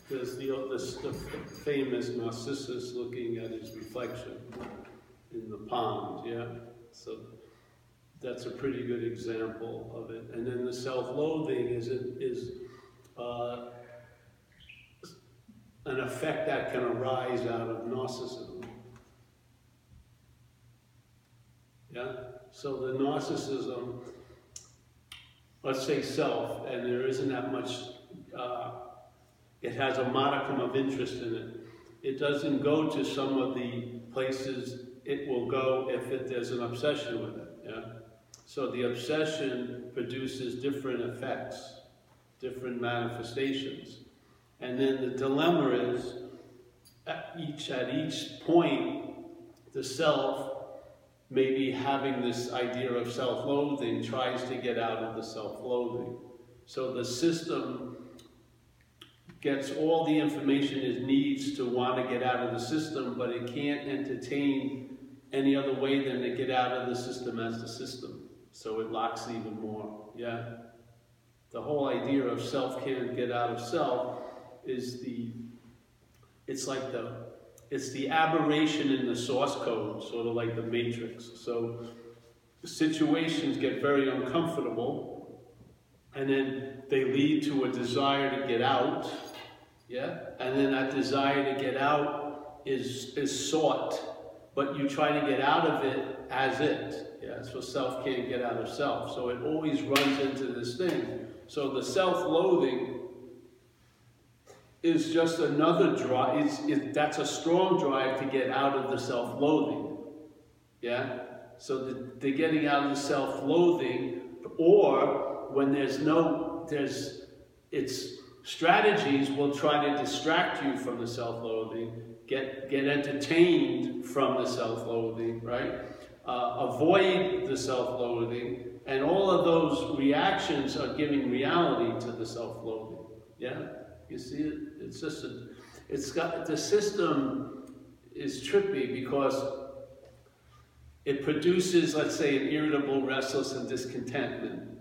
There's the famous Narcissus looking at his reflection in the pond, yeah? So that's a pretty good example of it. And then the self-loathing is an effect that can arise out of narcissism. Yeah? So the narcissism, let's say self, and there isn't that much, it has a modicum of interest in it. It doesn't go to some of the places it will go if there's an obsession with it. Yeah? So the obsession produces different effects, different manifestations. And then the dilemma is, at each point, the self, maybe having this idea of self-loathing, tries to get out of the self-loathing. So the system gets all the information it needs to want to get out of the system, but it can't entertain any other way than to get out of the system as the system. So it locks even more, yeah? The whole idea of self can't get out of self is it's the aberration in the source code, sort of like the matrix. So situations get very uncomfortable, and then they lead to a desire to get out, yeah? And then that desire to get out is sought, but you try to get out of it as it, yeah? So self can't get out of self. So it always runs into this thing. So the self-loathing is just another drive. That's a strong drive to get out of the self-loathing, yeah? So the getting out of the self-loathing, or when it's strategies will try to distract you from the self-loathing, get entertained from the self-loathing, right? Avoid the self-loathing, and all of those reactions are giving reality to the self-loathing, yeah? You see it? It's just the system is trippy because it produces, let's say, an irritable, restless, and discontentment.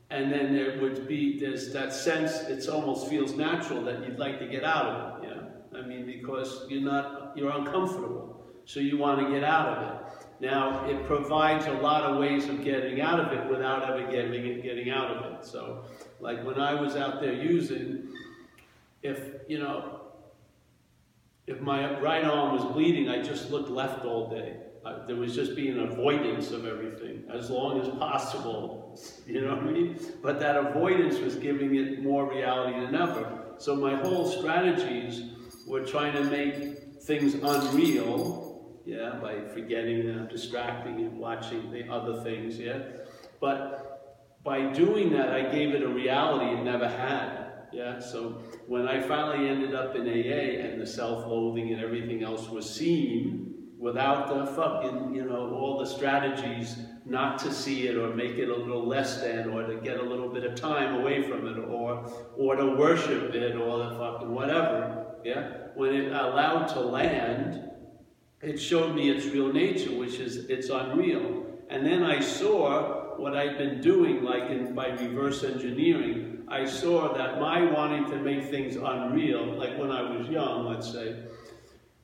And then there's that sense, it almost feels natural that you'd like to get out of it, yeah? I mean, because you're uncomfortable, so you want to get out of it. Now, it provides a lot of ways of getting out of it without ever getting out of it. So, like when I was out there using, if my right arm was bleeding, I just looked left all day. There was just being an avoidance of everything, as long as possible, you know what I mean? But that avoidance was giving it more reality than ever. So my whole strategies were trying to make things unreal, yeah, by forgetting them, distracting and watching the other things, yeah? But by doing that, I gave it a reality it never had. Yeah, so when I finally ended up in AA and the self-loathing and everything else was seen without the fucking, all the strategies not to see it or make it a little less than, or to get a little bit of time away from it, or to worship it, or the fucking whatever, yeah? When it allowed to land, it showed me its real nature, which is it's unreal. And then I saw what I'd been doing, like by reverse engineering. I saw that my wanting to make things unreal, like when I was young, let's say,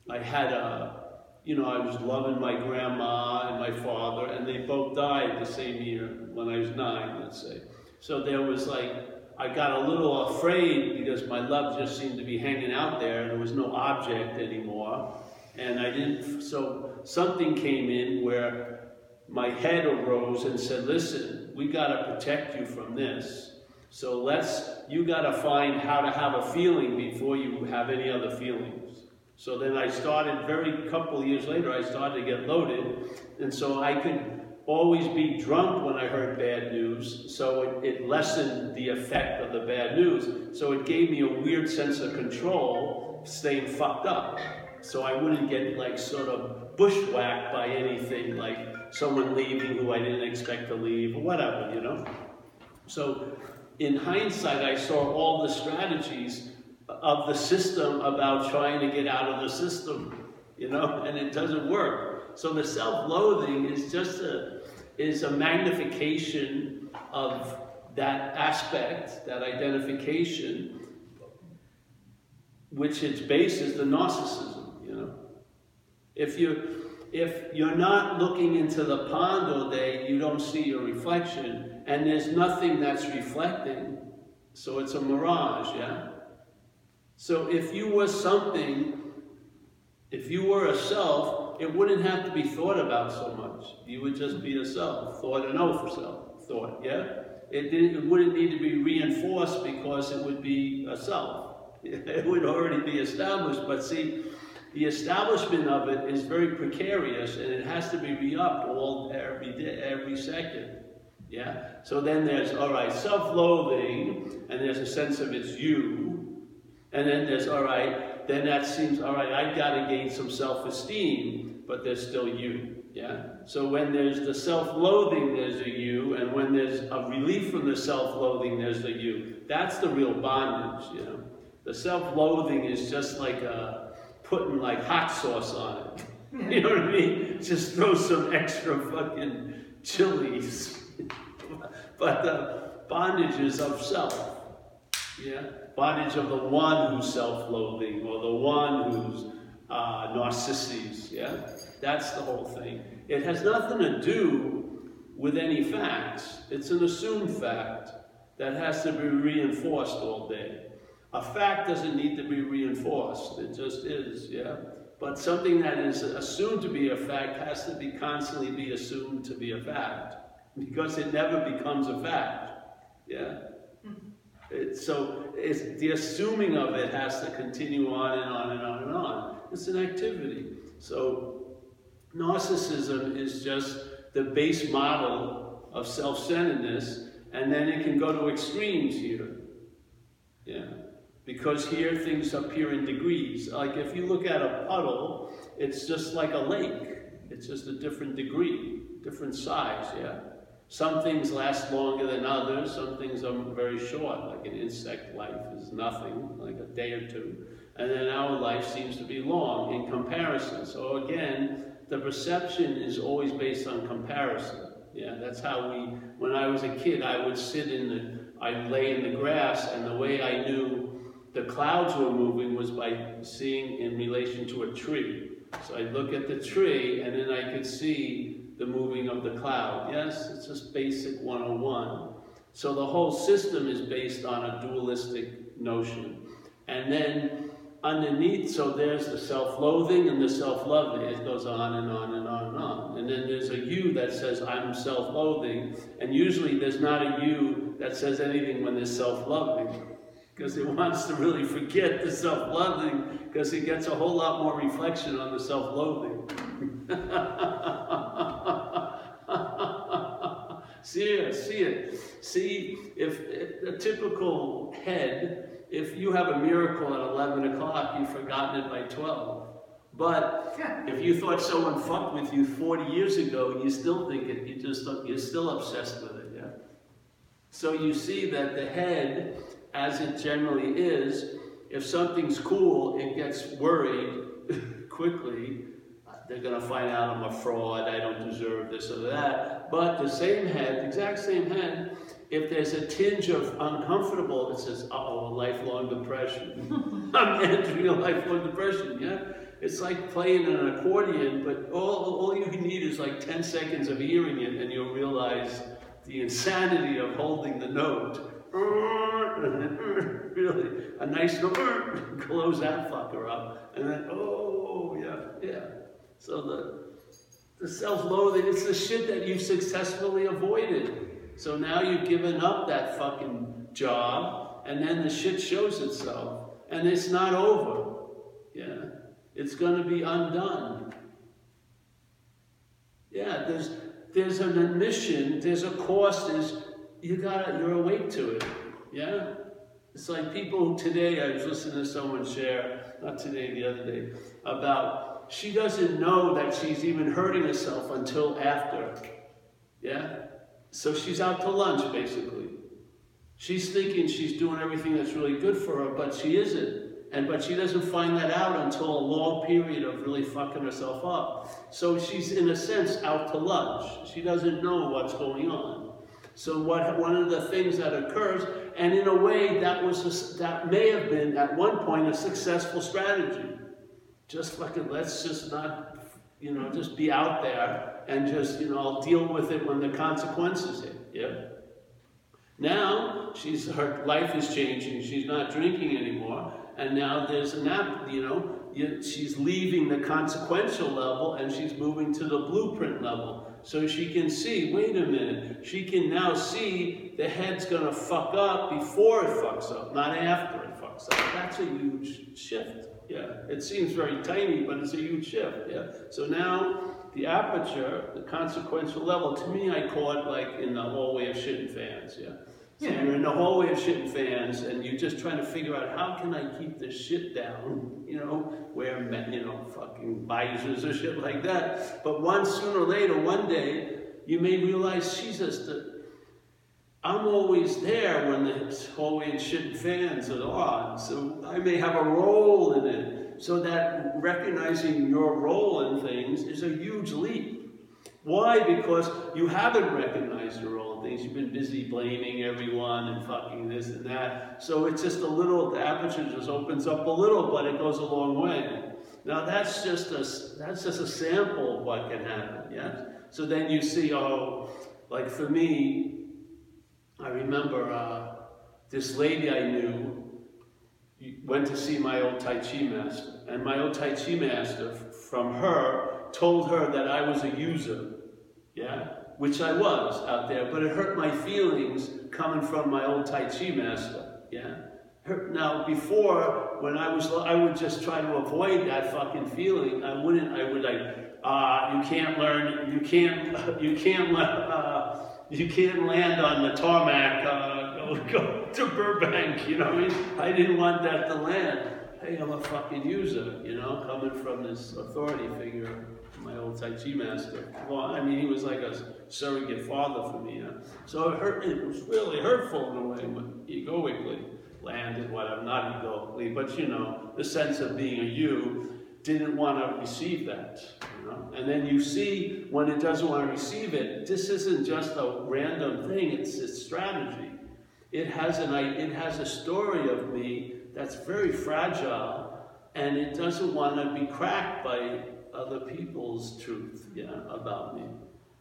I had I was loving my grandma and my father, and they both died the same year when I was 9, let's say. So there was I got a little afraid because my love just seemed to be hanging out there, and there was no object anymore. And so something came in where my head arose and said, listen, we got to protect you from this. So you got to find how to have a feeling before you have any other feelings. So then I started, couple years later, I started to get loaded. And so I could always be drunk when I heard bad news. So it lessened the effect of the bad news. So it gave me a weird sense of control, staying fucked up. So I wouldn't get sort of bushwhacked by anything, like someone leaving who I didn't expect to leave or whatever, So in hindsight, I saw all the strategies of the system about trying to get out of the system, and it doesn't work. So the self-loathing is just a magnification of that aspect, that identification, which its base is the narcissism, you know. If you're not looking into the pond all day, you don't see your reflection, and there's nothing that's reflecting, so it's a mirage, yeah? So if you were something, if you were a self, it wouldn't have to be thought about so much. You would just be a self, thought and know for self, thought, yeah? It wouldn't need to be reinforced because it would be a self. It would already be established, but see, the establishment of it is very precarious, and it has to be re-upped every day, every second. Yeah? So then there's, all right, self-loathing, and there's a sense of it's you. And then there's, all right, then that seems, all right, I've got to gain some self-esteem, but there's still you. Yeah? So when there's the self-loathing, there's a you, and when there's a relief from the self-loathing, there's the you. That's the real bondage, you know? The self-loathing is just like putting like hot sauce on it. You know what I mean? Just throw some extra fucking chilies. But the bondage is of self. Yeah? Bondage of the one who's self-loathing, or the one who's narcissus. Yeah? That's the whole thing. It has nothing to do with any facts. It's an assumed fact that has to be reinforced all day. A fact doesn't need to be reinforced. It just is, yeah? But something that is assumed to be a fact has to be constantly be assumed to be a fact, because it never becomes a fact, yeah? So the assuming of it has to continue on and on and on and on. It's an activity. So narcissism is just the base model of self-centeredness, and then it can go to extremes here, yeah? Because here things appear in degrees. Like if you look at a puddle, it's just like a lake. It's just a different degree, different size, yeah? Some things last longer than others. Some things are very short, like an insect life is nothing, like a day or two. And then our life seems to be long in comparison. So again, the perception is always based on comparison. Yeah, that's how when I was a kid, I would I'd lay in the grass, and the way I knew the clouds were moving was by seeing in relation to a tree. So I'd look at the tree, and then I could see the moving of the cloud. Yes, it's just basic 101. So the whole system is based on a dualistic notion. And then underneath, so there's the self-loathing and the self-loving. It goes on and on and on and on. And then there's a you that says, I'm self-loathing. And usually there's not a you that says anything when there's self-loving, because it wants to really forget the self-loving, because it gets a whole lot more reflection on the self-loathing. See it. See, if a typical head, if you have a miracle at 11 o'clock, you've forgotten it by 12. But if you thought someone fucked with you 40 years ago, and you still think it, you're still obsessed with it, yeah? So you see that the head, as it generally is, if something's cool, it gets worried quickly. They're going to find out I'm a fraud, I don't deserve this or that. But the same head, the exact same head, if there's a tinge of uncomfortable, it says, uh-oh, a lifelong depression. I'm entering a lifelong depression, yeah? It's like playing an accordion, but all you need is like 10 seconds of hearing it, and you'll realize the insanity of holding the note. Really, a nice note, close that fucker up, and then, oh, yeah. So the self-loathing, it's the shit that you've successfully avoided. So now you've given up that fucking job, and then the shit shows itself, and it's not over. Yeah, it's going to be undone. Yeah, there's an admission, there's a cost, you're awake to it. Yeah, it's like people today. I was listening to someone share, not today, the other day, about she doesn't know that she's even hurting herself until after. Yeah? So she's out to lunch, basically. She's thinking she's doing everything that's really good for her, but she isn't. But she doesn't find that out until a long period of really fucking herself up. So she's, in a sense, out to lunch. She doesn't know what's going on. So one of the things that occurs, And in a way, that may have been, at one point, a successful strategy. Just fucking, let's just not, you know, just be out there and just, you know, deal with it when the consequences hit, yeah? Now, her life is changing, she's not drinking anymore, and now there's an app, you know, she's leaving the consequential level and she's moving to the blueprint level. So she can see, wait a minute, she can now see the head's gonna fuck up before it fucks up, not after it fucks up. That's a huge shift, yeah. It seems very tiny, but it's a huge shift, yeah. So now, the aperture, the consequential level, to me I call it like in the hallway of shitting fans, yeah. So you're in the hallway of shitting fans and you're just trying to figure out how can I keep this shit down, you know, wear, you know, fucking visors or shit like that. But sooner or later, one day, you may realize, Jesus, I'm always there when the hallway of shitting fans are on. So I may have a role in it. So that recognizing your role in things is a huge leap. Why? Because you haven't recognized your role in things. You've been busy blaming everyone and fucking this and that. So it's just a little, the aperture just opens up a little, but it goes a long way. Now that's just a sample of what can happen, yes? So then you see, oh, like for me, I remember this lady I knew went to see my old Tai Chi master. And my old Tai Chi master, from her, told her that I was a user, yeah? Which I was out there, but it hurt my feelings coming from my old Tai Chi master, yeah? Now, before, when I would just try to avoid that fucking feeling. I would like, you can't land on the tarmac, go to Burbank, you know what I mean? I didn't want that to land. Hey, I'm a fucking user, you know, coming from this authority figure, my old Tai Chi master. Well, I mean, he was like a surrogate father for me, yeah? So it was really hurtful in a way, egoically landed, whatever, not egoically, but you know, the sense of being a you, didn't want to receive that, you know? And then you see, when it doesn't want to receive it, this isn't just a random thing, it's a strategy. It has a story of me that's very fragile, and it doesn't want to be cracked by other people's truth, yeah, about me.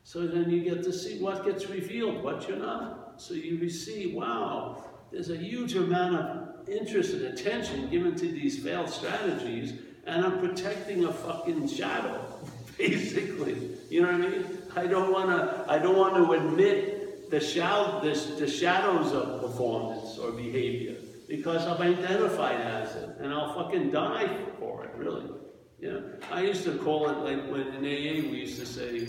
So then you get to see what gets revealed, what you're not. So you see, wow, there's a huge amount of interest and attention given to these failed strategies, and I'm protecting a fucking shadow, basically. You know what I mean? I don't want to admit the shadows of performance or behavior, because I'm identified as it, and I'll fucking die for it, really. Yeah, I used to call it, like when in AA we used to say,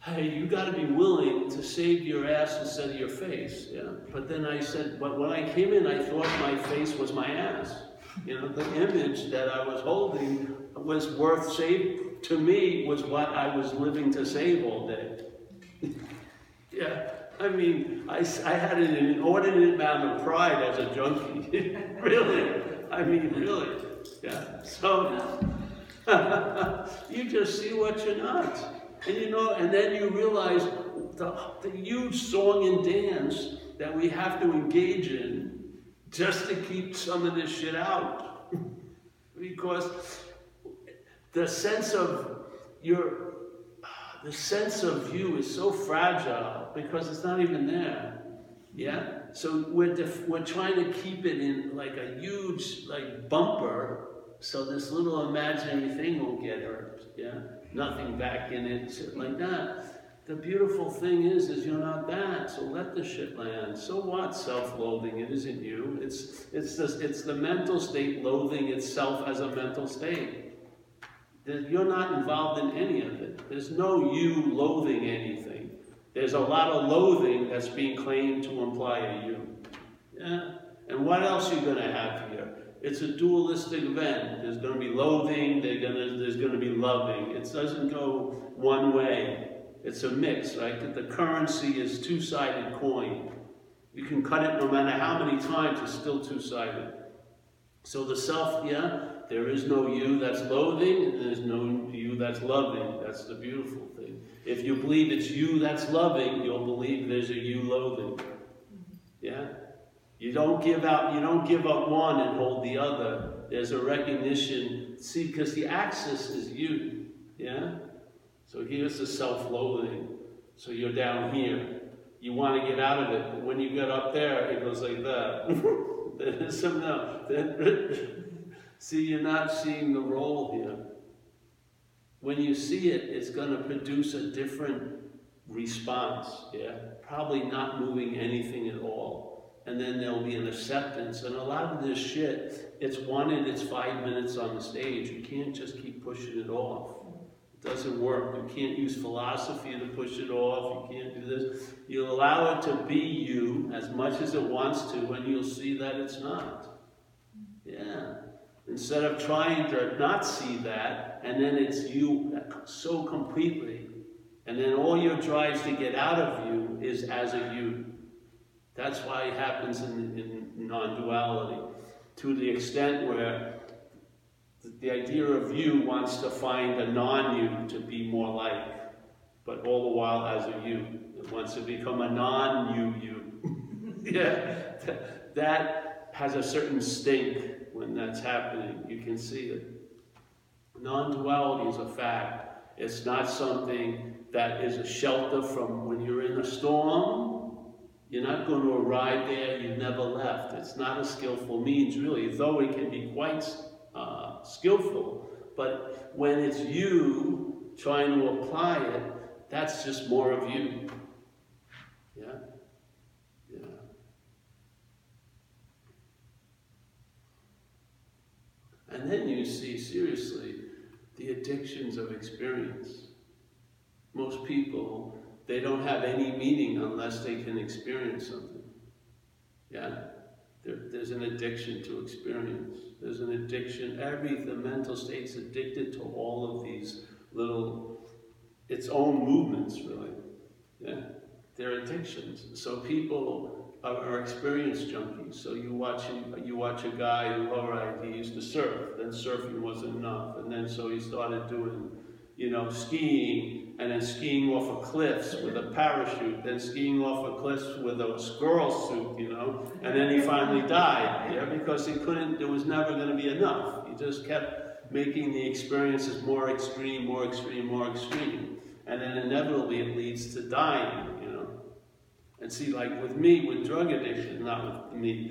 hey, you got to be willing to save your ass instead of your face. Yeah, but then I said, but when I came in, I thought my face was my ass. You know, the image that I was holding was worth saving. To me, was what I was living to save all day. Yeah. I mean, I had an inordinate amount of pride as a junkie. Really. I mean, really. Yeah. So, you just see what you're not. And you know, and then you realize the huge song and dance that we have to engage in just to keep some of this shit out. Because the sense of you is so fragile because it's not even there, yeah? So we're trying to keep it in like a huge like bumper so this little imaginary thing won't get hurt, yeah? Nothing back in it, shit like that. The beautiful thing is you're not that, so let the shit land. So what, self-loathing? It isn't you. It's the mental state loathing itself as a mental state. You're not involved in any of it. There's no you loathing anything. There's a lot of loathing that's being claimed to imply a you. Yeah? And what else are you going to have here? It's a dualistic event. There's going to be loathing, there's going to be loving. It doesn't go one way. It's a mix, right? The currency is two-sided coin. You can cut it no matter how many times, it's still two-sided. So the self, yeah, there is no you that's loathing, and there's no you that's loving. That's the beautiful thing. If you believe it's you that's loving, you'll believe there's a you loathing. Yeah? You don't give up one and hold the other. There's a recognition. See, because the axis is you. Yeah? So here's the self-loathing. So you're down here. You want to get out of it. But when you get up there, it goes like that. There's something else. See, you're not seeing the role here. When you see it, it's going to produce a different response. Yeah? Probably not moving anything at all. And then there'll be an acceptance. And a lot of this shit, it's 5 minutes on the stage. You can't just keep pushing it off. It doesn't work. You can't use philosophy to push it off. You can't do this. You allow it to be you as much as it wants to, and you'll see that it's not. Yeah. Instead of trying to not see that, and then it's you so completely, and then all your drives to get out of you is as a you. That's why it happens in non-duality, to the extent where the idea of you wants to find a non-you to be more like, but all the while as a you. It wants to become a non-you. Yeah, that has a certain stink when that's happening. You can see it. Non-duality is a fact. It's not something that is a shelter from when you're in a storm. You're not going to arrive there, you've never left. It's not a skillful means, really, though it can be quite skillful. But when it's you trying to apply it, that's just more of you. Yeah? Yeah. And then you see, seriously, the addictions of experience. Most people, they don't have any meaning unless they can experience something. Yeah? There's an addiction to experience. There's an addiction. The mental state's addicted to all of these little, its own movements, really. Yeah? They're addictions. So people are experience junkies. So you watch a guy who, all right, he used to surf, then surfing wasn't enough, and then so he started doing, skiing, and then skiing off of cliffs with a parachute, then skiing off of cliffs with a girl suit, and then he finally died, yeah, because there was never going to be enough. He just kept making the experiences more extreme, more extreme, more extreme, and then inevitably it leads to dying, And see, like with me, with drug addiction, not with me,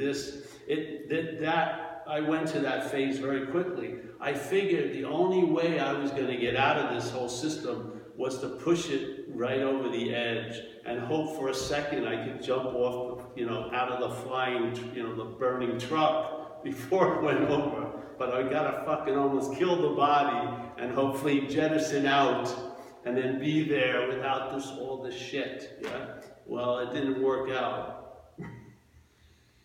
I went to that phase very quickly. I figured the only way I was going to get out of this whole system was to push it right over the edge and hope for a second I could jump off, out of the flying, the burning truck before it went over. But I gotta fucking almost kill the body and hopefully jettison out and then be there without all this shit, yeah? Well, it didn't work out.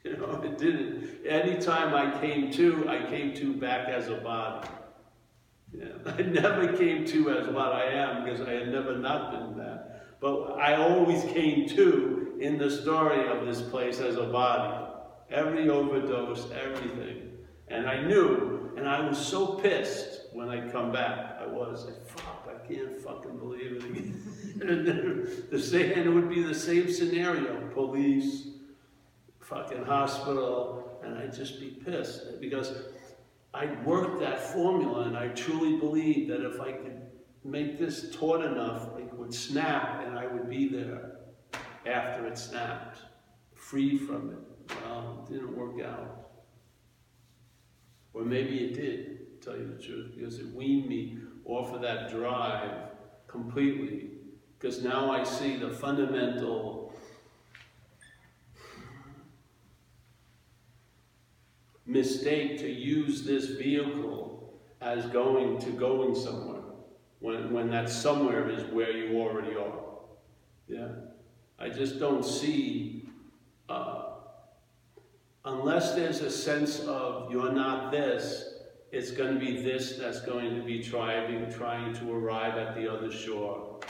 It didn't. Anytime I came to back as a body. Yeah. I never came to as what I am because I had never not been that. But I always came to in the story of this place as a body. Every overdose, everything. And I knew, and I was so pissed when I'd come back. I was like, fuck, I can't fucking believe it again. And it would be the same scenario. Police, fucking hospital, and I'd just be pissed because I'd worked that formula, and I truly believed that if I could make this taut enough, it would snap, and I would be there after it snapped, free from it. Well, it didn't work out. Or maybe it did, to tell you the truth, because it weaned me off of that drive completely, because now I see the fundamental mistake to use this vehicle as going somewhere, when that somewhere is where you already are. Yeah, I just don't see, unless there's a sense of you're not this, it's going to be this that's going to be trying to arrive at the other shore.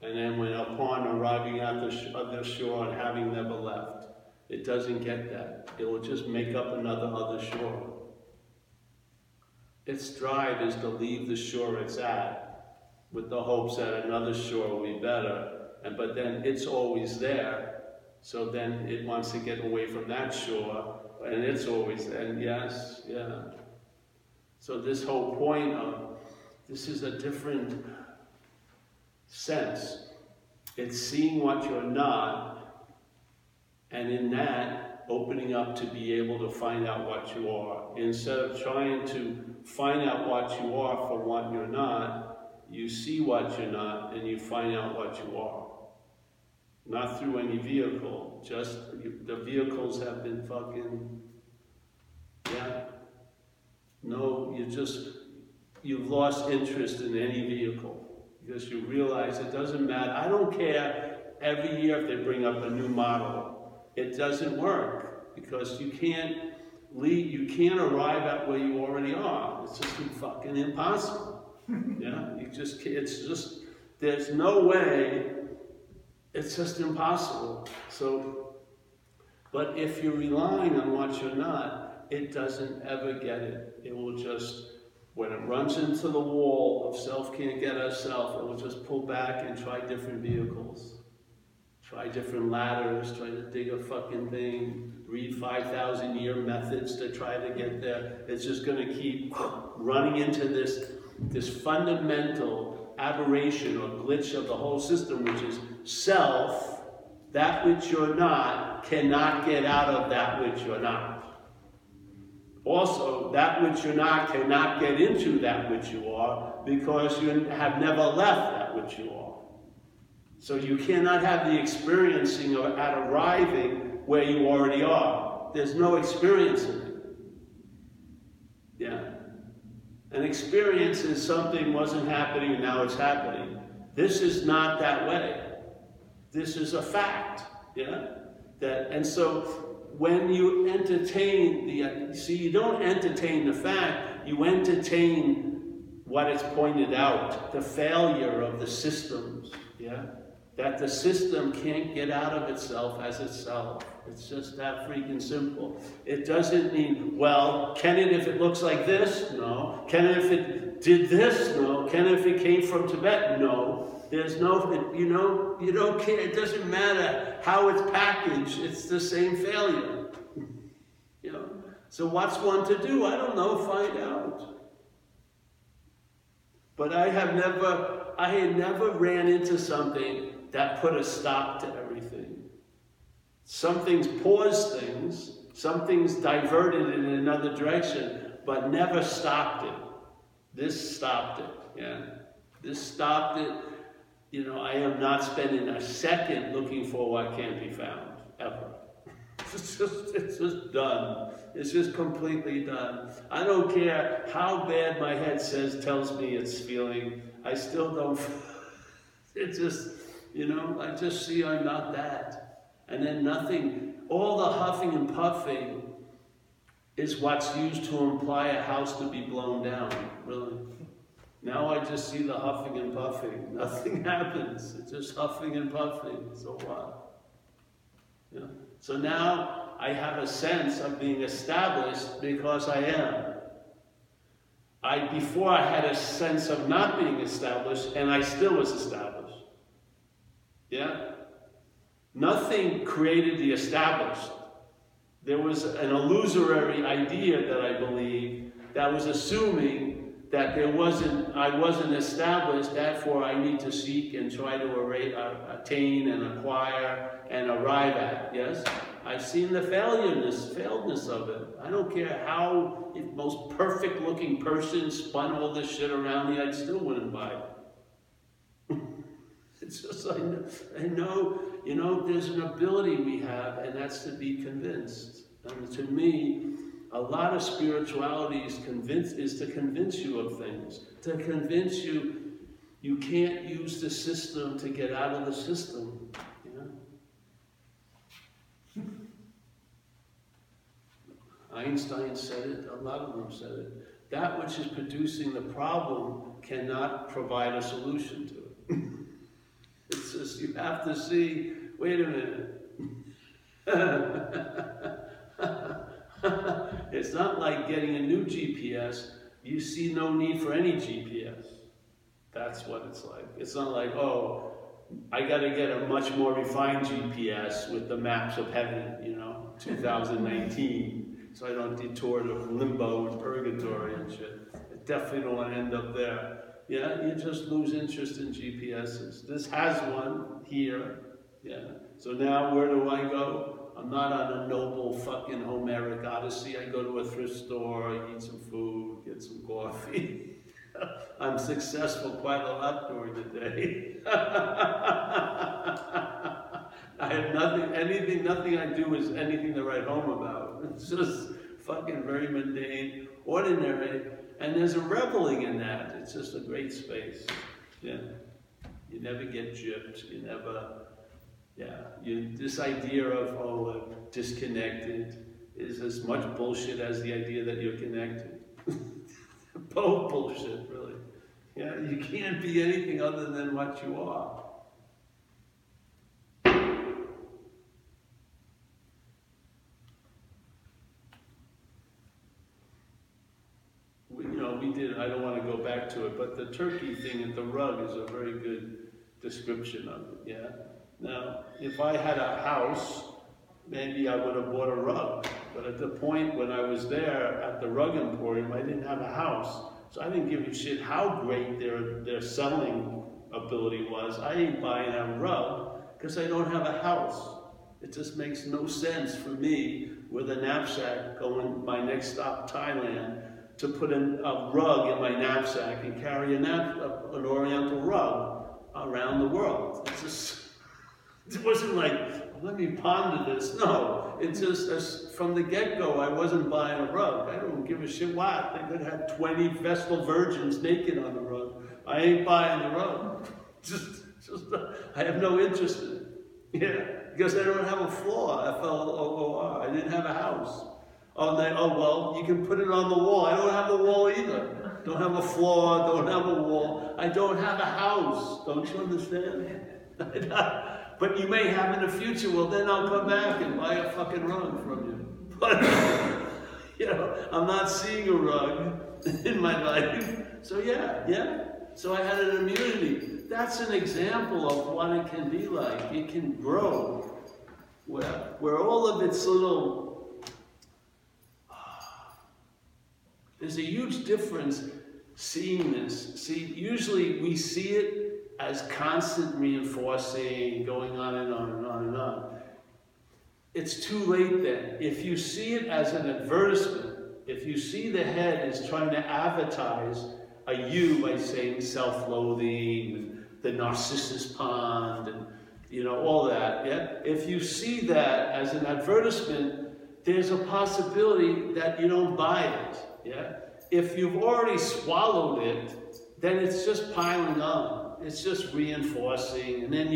And then upon arriving at the other shore and having never left, it doesn't get that. It will just make up another other shore. Its drive is to leave the shore it's at, with the hopes that another shore will be better. But then it's always there. So then it wants to get away from that shore, and it's always, and yes, yeah. So this whole point of, this is a different sense. It's seeing what you're not, and in that, opening up to be able to find out what you are. Instead of trying to find out what you are from what you're not, you see what you're not, and you find out what you are. Not through any vehicle, just the vehicles have been fucking, yeah. No, you've lost interest in any vehicle because you realize it doesn't matter. I don't care every year if they bring up a new model. It doesn't work because you can't arrive at where you already are. It's just fucking impossible. Yeah, there's no way. It's just impossible. So, but if you're relying on what you're not, it doesn't ever get it. It will just, when it runs into the wall of self can't get ourself, it will just pull back and try different vehicles. Try different ladders, try to dig a fucking thing, read 5,000-year methods to try to get there. It's just going to keep running into this fundamental aberration or glitch of the whole system, which is self, that which you're not, cannot get out of that which you're not. Also, that which you're not cannot get into that which you are because you have never left that which you are. So you cannot have the experiencing at arriving where you already are. There's no experience in it. Yeah. An experience is something wasn't happening and now it's happening. This is not that way. This is a fact. Yeah. And so when you entertain you don't entertain the fact, you entertain what is pointed out, the failure of the systems. Yeah. That the system can't get out of itself as itself. It's just that freaking simple. It doesn't mean, well, can it if it looks like this? No. Can it if it did this? No. Can it if it came from Tibet? No. There's no, you don't care. It doesn't matter how it's packaged. It's the same failure. So what's one to do? I don't know. Find out. But I had never ran into something that put a stop to everything. Some things paused things, some things diverted it in another direction, but never stopped it. This stopped it, yeah. This stopped it. I am not spending a second looking for what can't be found, ever. It's just done. It's just completely done. I don't care how bad my head tells me it's feeling. I still don't. It's just, I just see I'm not that. And then nothing, all the huffing and puffing is what's used to imply a house to be blown down, really. Now I just see the huffing and puffing. Nothing happens. It's just huffing and puffing. So what? So now I have a sense of being established because I am. Before I had a sense of not being established, and I still was established. Yeah? Nothing created the established. There was an illusory idea that I believe that was assuming that I wasn't established, therefore I need to seek and try to attain and acquire and arrive at. Yes? I've seen the failedness of it. I don't care how the most perfect looking person spun all this shit around me, I still wouldn't buy it. It's just, I know, there's an ability we have, and that's to be convinced. And to me, a lot of spirituality is to convince you of things. To convince you can't use the system to get out of the system. Einstein said it, a lot of them said it. That which is producing the problem cannot provide a solution to it. It's just, you have to see, wait a minute. It's not like getting a new GPS. You see no need for any GPS. That's what it's like. It's not like, oh, I got to get a much more refined GPS with the maps of heaven, 2019, so I don't detour to limbo and purgatory and shit. I definitely don't want to end up there. Yeah, you just lose interest in GPSs. This has one here. Yeah. So now where do I go? I'm not on a noble fucking Homeric odyssey. I go to a thrift store, eat some food, get some coffee. I'm successful quite a lot during the day. I have nothing I do is anything to write home about. It's just fucking very mundane, ordinary, and there's a reveling in that. It's just a great space. Yeah. You never get gypped, you never, this idea of, disconnected is as much bullshit as the idea that you're connected. Both bullshit, really. Yeah, you can't be anything other than what you are. We did, I don't want to go back to it, but the turkey thing at the rug is a very good description of it, yeah? Now, if I had a house, maybe I would have bought a rug. But at the point when I was there at the rug emporium, I didn't have a house. So I didn't give a shit how great their selling ability was. I ain't buying a rug because I don't have a house. It just makes no sense for me with a knapsack going my next stop, Thailand, to put a rug in my knapsack and carry an oriental rug around the world. It wasn't like, let me ponder this. No, it's just from the get-go, I wasn't buying a rug. I don't give a shit what. They could have 20 Vestal virgins naked on the rug. I ain't buying the rug. I have no interest in it. Yeah, because I don't have a floor. F-L-O-O-R. I didn't have a house. Oh, well, you can put it on the wall. I don't have a wall either. Don't have a floor, don't have a wall. I don't have a house. Don't you understand? But you may have in the future. Well, then I'll come back and buy a fucking rug from you. But, I'm not seeing a rug in my life. So yeah. So I had an immunity. That's an example of what it can be like. It can grow. Where all of its little... There's a huge difference seeing this. See, usually we see it as constant reinforcing, going on and on and on and on. It's too late then. If you see it as an advertisement, if you see the head is trying to advertise a you by saying self-loathing, and the Narcissus pond, and all that, yeah? If you see that as an advertisement, there's a possibility that you don't buy it. Yeah? If you've already swallowed it, then it's just piling on. It's just reinforcing, and then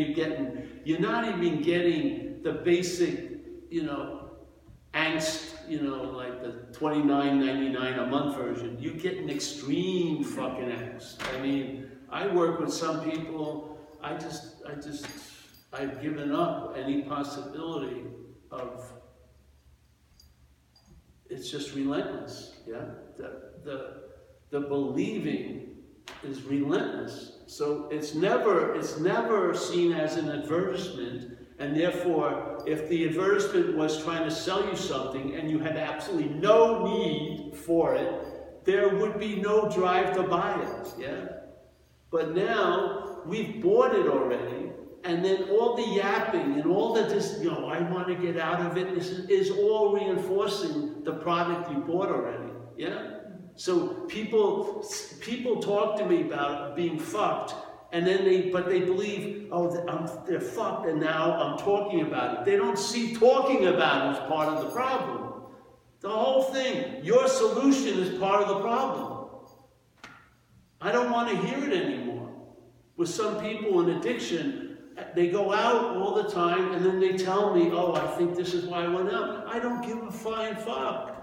you're not even getting the basic, angst, like the $29.99 a month version. You get an extreme fucking angst. I mean, I work with some people, I've given up any possibility of. It's just relentless, yeah? The believing is relentless. So it's never seen as an advertisement, and therefore, if the advertisement was trying to sell you something and you had absolutely no need for it, there would be no drive to buy it, yeah? But now, we've bought it already, and then all the yapping and all the I want to get out of it, this is all reinforcing the product you bought already, yeah? So people talk to me about being fucked, and then they believe, they're fucked, and now I'm talking about it. They don't see talking about it as part of the problem. The whole thing, your solution is part of the problem. I don't want to hear it anymore. With some people in addiction, they go out all the time, and then they tell me, I think this is why I went out. I don't give a flying fuck.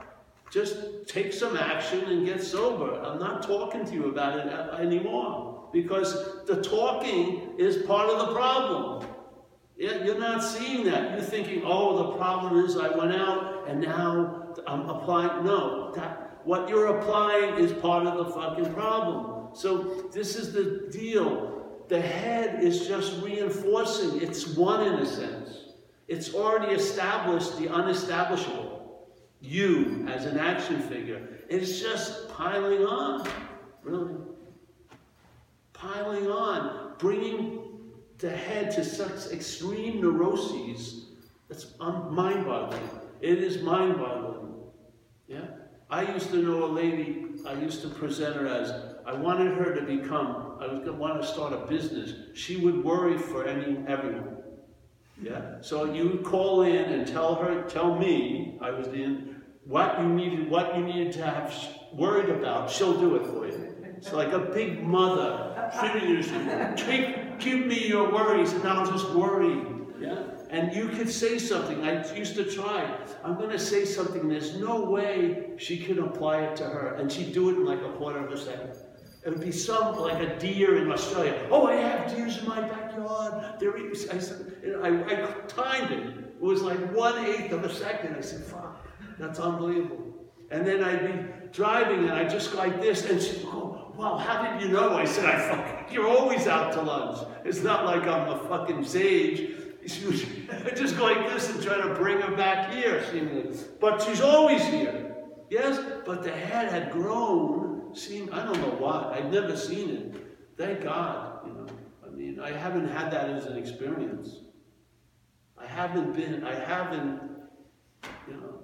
Just take some action and get sober. I'm not talking to you about it anymore, because the talking is part of the problem. Yeah, you're not seeing that. You're thinking, the problem is I went out and now I'm applying. No, what you're applying is part of the fucking problem. So this is the deal. the head is just reinforcing. It's one in a sense. It's already established the unestablishable. You as an action figure. It's just piling on, really. Piling on, bringing the head to such extreme neuroses. That's mind-boggling. It is mind-boggling. Yeah? I used to know a lady, I used to present her as, I wanted her to become, I was going to want to start a business. She would worry for everyone. Yeah? So you would call in and tell me, I was in, what you needed to have worried about, she'll do it for you. It's like a big mother. Give me your worries and I'll just worry. Yeah? And you could say something. I used to try. I'm going to say something. There's no way she could apply it to her. And she'd do it in like a quarter of a second. It would be like a deer in Australia. Oh, I have deers in my backyard. I timed it. It was like 1/8 of a second. I said, fuck, that's unbelievable. And then I'd be driving and I'd just go like this. And she'd go, wow, how did you know? I said, you're always out to lunch. It's not like I'm a fucking sage. I just go like this and try to bring her back here, seemingly. But she's always here. Yes? But the head had grown. I don't know why. I've never seen it. Thank God, you know. I mean, I haven't had that as an experience. I haven't, you know.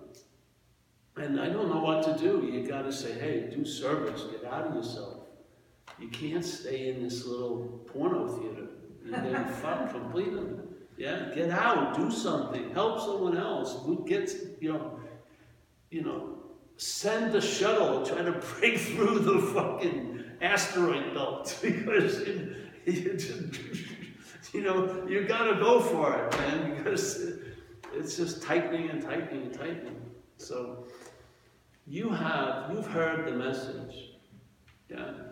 And I don't know what to do. You got to say, hey, do service. Get out of yourself. You can't stay in this little porno theater. You're getting fucked completely. Yeah, get out, do something, help someone else. Who gets, send the shuttle, try to break through the fucking asteroid belt because you gotta go for it, man. Because it's just tightening and tightening and tightening. So you've heard the message, yeah.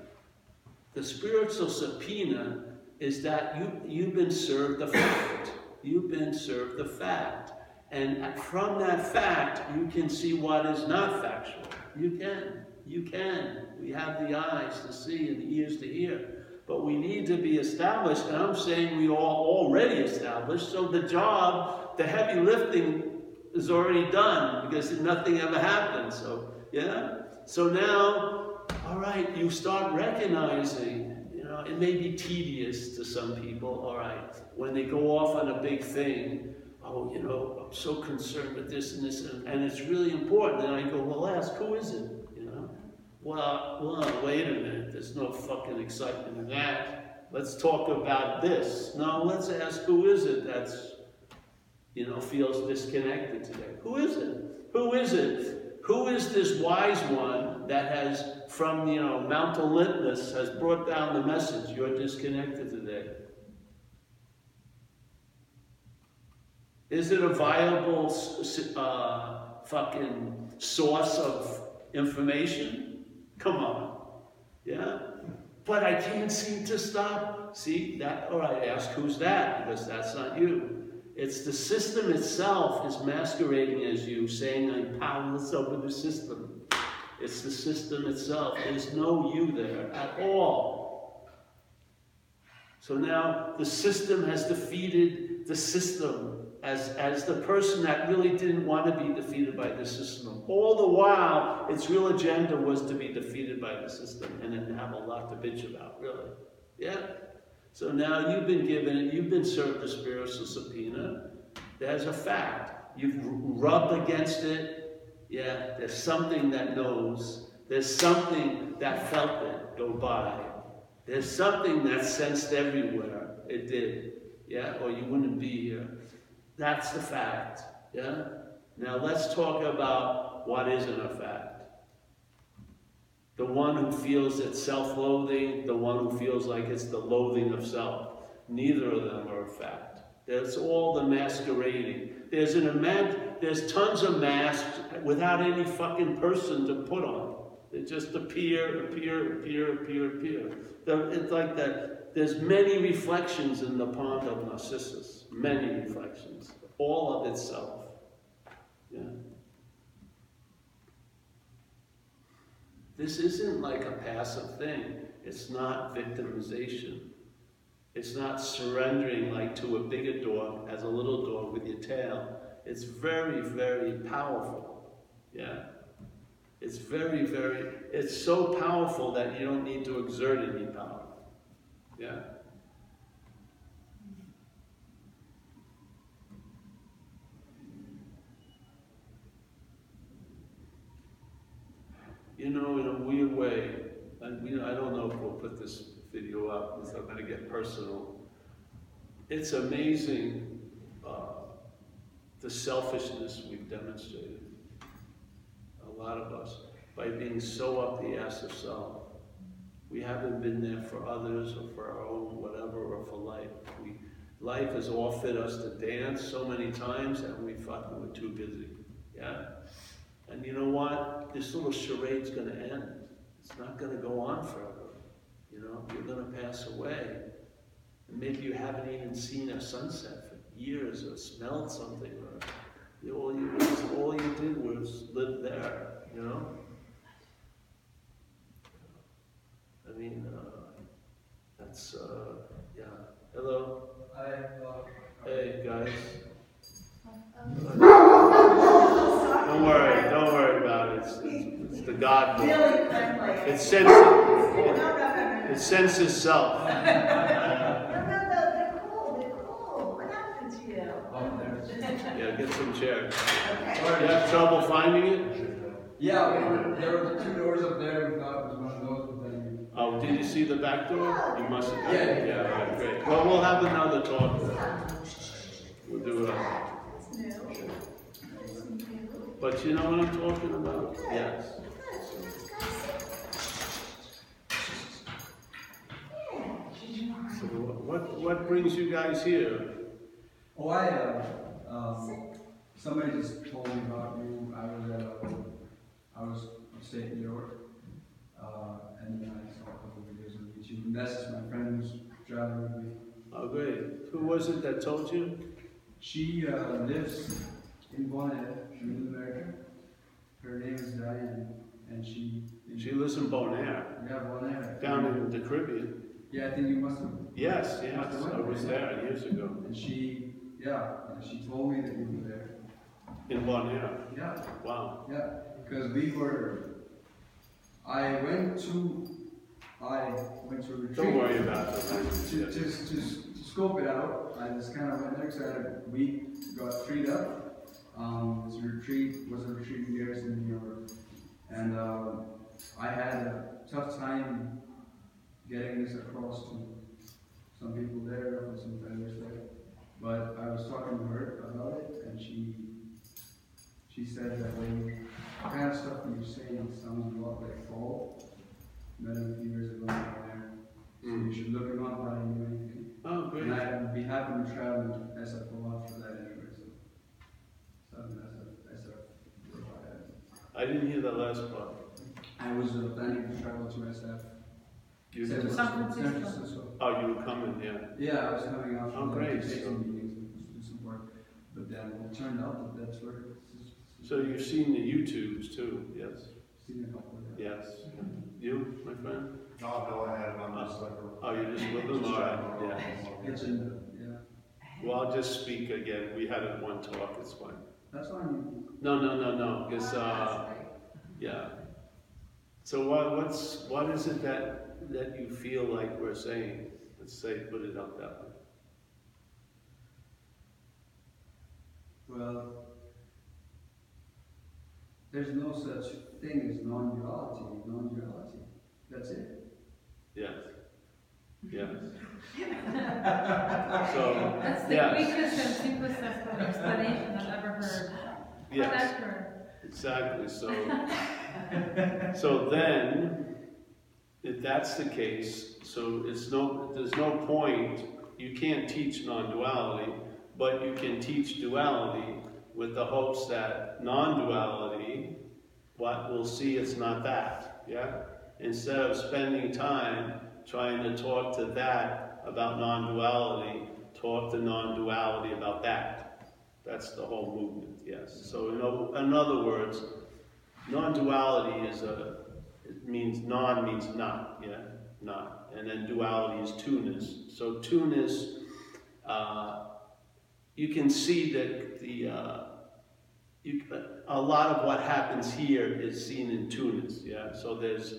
The spiritual subpoena is that you've been served the fact. You've been served the fact. And from that fact, you can see what is not factual. You can. We have the eyes to see and the ears to hear. But we need to be established, and I'm saying we are already established, so the job, the heavy lifting is already done, because nothing ever happened. So, yeah? So now, all right, you start recognizing. It may be tedious to some people, all right, when they go off on a big thing, oh, I'm so concerned with this and this, and it's really important. And I go, well, ask, who is it? Well, wait a minute, there's no fucking excitement in that. Let's talk about this. No, let's ask, who is it that's, feels disconnected today? Who is it? Who is it? Who is this wise one that has, from Mount Olympus, has brought down the message, you're disconnected today? Is it a viable fucking source of information? Come on. Yeah? But I can't seem to stop. See, that, all right, ask who's that, because that's not you. It's the system itself is masquerading as you, saying I'm powerless over the system. It's the system itself. There's no you there at all. So now the system has defeated the system as the person that really didn't want to be defeated by the system. All the while, its real agenda was to be defeated by the system and then have a lot to bitch about, really. Yeah? So now you've been served a spiritual subpoena. There's a fact. You've rubbed against it. Yeah, there's something that knows. There's something that felt it go by. There's something that sensed everywhere. It did. Yeah, or you wouldn't be here. That's the fact. Yeah? Now let's talk about what isn't a fact. The one who feels it's self-loathing, the one who feels like it's the loathing of self. Neither of them are a fact. That's all the masquerading. There's tons of masks without any fucking person to put on. They just appear. It's like that. There's many reflections in the pond of Narcissus. Many reflections. All of itself. Yeah. This isn't like a passive thing. It's not victimization. It's not surrendering like to a bigger dog as a little dog with your tail. It's very, very powerful. Yeah? It's very, very, it's so powerful that you don't need to exert any power. Yeah? You know, in a weird way, and I don't know if we'll put this video up because I'm going to get personal. It's amazing the selfishness we've demonstrated, a lot of us, by being so up the ass of self. We haven't been there for others or for our own whatever or for life. Life has offered us to dance so many times and we thought we were too busy. Yeah? And you know what? This little charade's going to end. It's not going to go on forever. You know, you're going to pass away. And maybe you haven't even seen a sunset for years or smelled something, or all you did was live there, you know? I mean, that's, yeah. Hello? Hi. Hey, guys. Don't worry about it. It's the God book. Really friendly. It senses self. No, they're cool. What happened to you? Yeah, get some chairs. Okay. You have trouble finding it? Yeah, there were 2 doors up there. We thought it was one of those, but then. Oh, did you see the back door? You must have. Yeah. Yeah, all right, great. Well, we'll have another talk. We'll do it. But you know what I'm talking about? Yes. So what brings you guys here? Oh, somebody just told me about you. I was upstate New York, and then I saw a couple of videos on YouTube. And that's just my friend who's traveling with me. Oh, great. Who was it that told you? She lives in Bonaire, in America. Her name is Diane, and she lives in Bonaire. Yeah, Bonaire. Down in the Caribbean. Yeah, I think you must have. Yes, I was there years ago. And she told me that you were there. In Bonaire? Yeah. Wow. Yeah, because I went to a retreat. Don't worry about the language. To scope it out, I just kind of went there because I had a week, got freed up. It was a retreat in Garrison, New York. And I had a tough time getting this across to some people there, or some vendors there. But I was talking to her about it, and she said that the kind of stuff that you're saying sounds a lot like fall. Met him a few years ago there. So you should look him up while you do anything. Oh, great. And I'd be happy to travel to SF a lot for that anyway. So I didn't hear the last part. I was planning to travel to SF. You San did? Francisco. Oh, you were coming, yeah. Yeah, I was coming out Oh, from great. some meetings and do some work. But then it turned out that that's where So you've seen the YouTubes too, yes? seen a couple of them. Yes. You, my friend? No, I had one just like Oh, you're just with them? All right, yeah. It's in the, yeah. Well, I'll just speak again. We had it one talk, it's fine. That's fine. No, because, yeah. So what is it that you feel like we're saying? Let's say, put it up that way. Well, there's no such thing as non-duality. That's it. Yes. Yes. So, That's the yes. quickest and simplest explanation I've ever heard. Yes. Exactly. So then, if that's the case, so there's no point. You can't teach non-duality, but you can teach duality with the hopes that non-duality, what we'll see, it's not that. Yeah. Instead of spending time trying to talk to that about non-duality, talk to non-duality about that. That's the whole movement. Yes. So in other words, non-duality means non means not, yeah? not. And then duality is two-ness. So two-ness, you can see that a lot of what happens here is seen in two-ness, yeah? So there's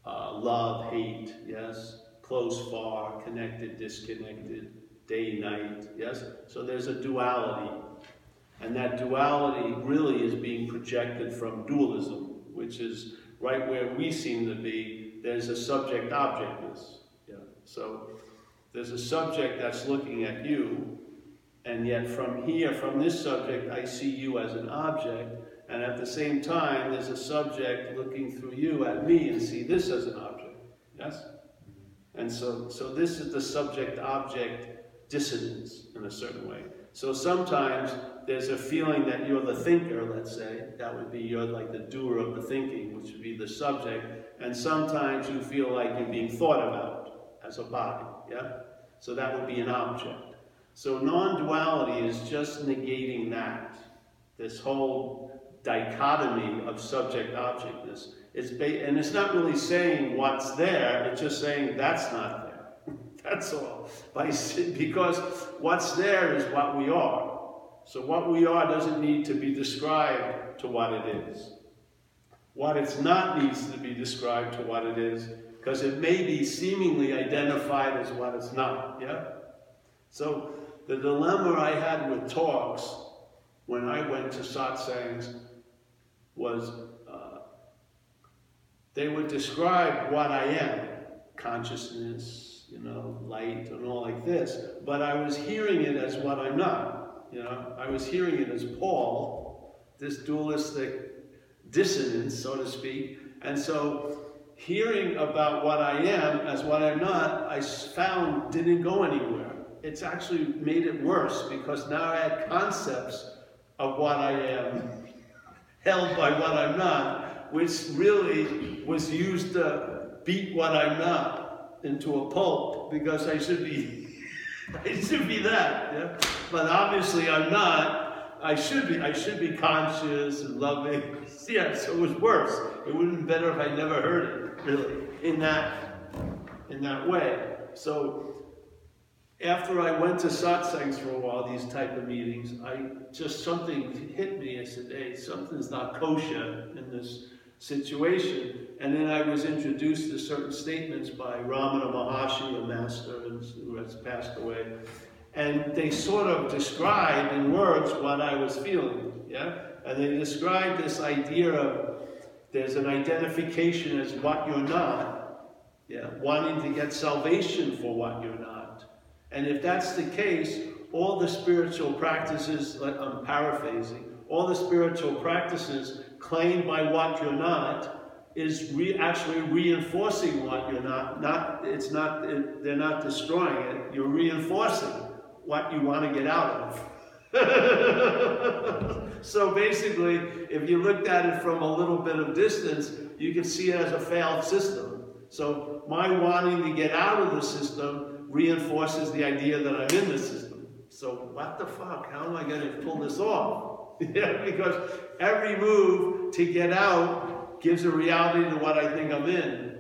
love, hate, yes? Close, far, connected, disconnected, day, night, yes? So there's a duality. And that duality really is being projected from dualism, which is right where we seem to be. There's a subject-objectness. Yeah. So there's a subject that's looking at you, and yet from here, from this subject, I see you as an object, and at the same time, there's a subject looking through you at me and see this as an object. Yes? And so this is the subject-object dissonance in a certain way. So sometimes there's a feeling that you're the thinker, let's say. That would be you're like the doer of the thinking, which would be the subject. And sometimes you feel like you're being thought about as a body, yeah? So that would be an object. So non-duality is just negating that. This whole dichotomy of subject-objectness. And it's not really saying what's there, it's just saying that's not there. That's all. Because what's there is what we are. So what we are doesn't need to be described to what it is. What it's not needs to be described to what it is, because it may be seemingly identified as what it's not, yeah? So the dilemma I had with talks when I went to satsangs was they would describe what I am, consciousness, you know, light and all like this, but I was hearing it as what I'm not, you know. I was hearing it as Paul, this dualistic dissonance, so to speak, and so hearing about what I am as what I'm not, I found didn't go anywhere. It's actually made it worse, because now I had concepts of what I am held by what I'm not, which really was used to beat what I'm not into a pulp, because I should be that, yeah? But obviously I'm not. I should be conscious and loving. Yeah, so it was worse. It would have been better if I never heard it, really, in that way. So after I went to satsangs for a while, these type of meetings, something hit me. I said, hey, something's not kosher in this situation. And then I was introduced to certain statements by Ramana Maharshi, a master who has passed away. And they sort of described in words what I was feeling, yeah? And they described this idea of there's an identification as what you're not, yeah? Wanting to get salvation for what you're not. And if that's the case, all the spiritual practices, I'm paraphrasing, all the spiritual practices claimed by what you're not is actually reinforcing what you're not. They're not destroying it. You're reinforcing what you want to get out of. So basically, if you looked at it from a little bit of distance, you can see it as a failed system. So my wanting to get out of the system reinforces the idea that I'm in the system. So what the fuck? How am I going to pull this off? Yeah, because every move to get out gives a reality to what I think I'm in.